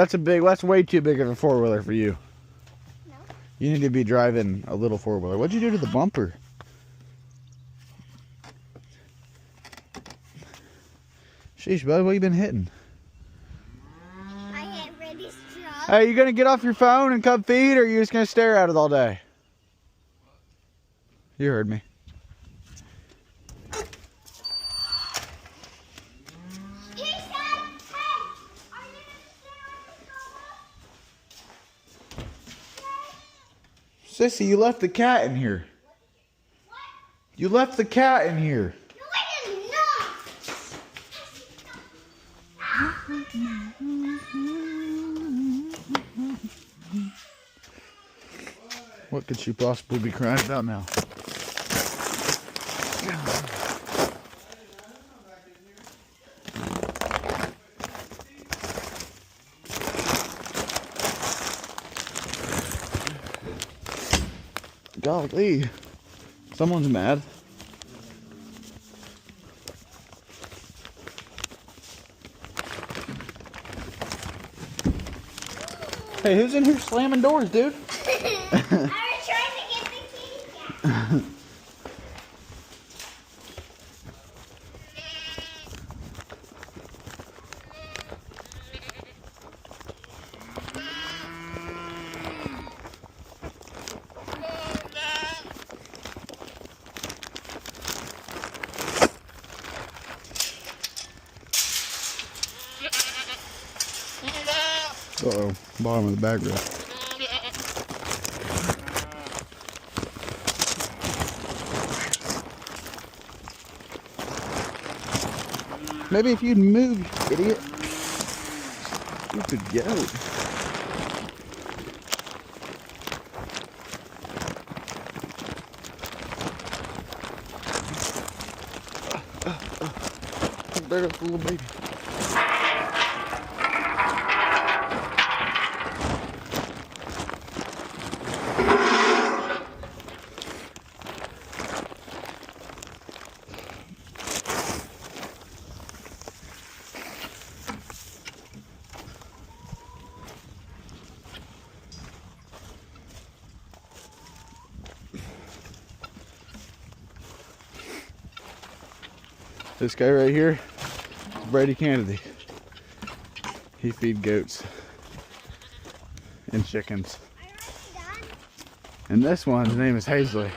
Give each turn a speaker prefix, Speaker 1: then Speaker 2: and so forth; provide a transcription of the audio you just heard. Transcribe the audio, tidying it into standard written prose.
Speaker 1: That's way too big of a four-wheeler for you.
Speaker 2: No.
Speaker 1: You need to be driving a little four-wheeler. What'd you do to the bumper? Sheesh, bud, what you been hitting?
Speaker 2: I hit really strong.
Speaker 1: Hey, you gonna get off your phone and come feed, or are you just gonna stare at it all day? You heard me. Sissy, you left the cat in here.
Speaker 2: What?
Speaker 1: You left the cat in here.
Speaker 2: No, I did not.
Speaker 1: What could she possibly be crying about now? Golly, someone's mad. Hey, who's in here slamming doors, dude?
Speaker 2: I was trying to get the kitty cat.
Speaker 1: Uh-oh, bottom of the bag rail. Maybe if you'd move, you idiot. Stupid goat. There goes the little baby. This guy right here is Brady Kennedy. He feed goats and chickens. And this one, his name is Hazley.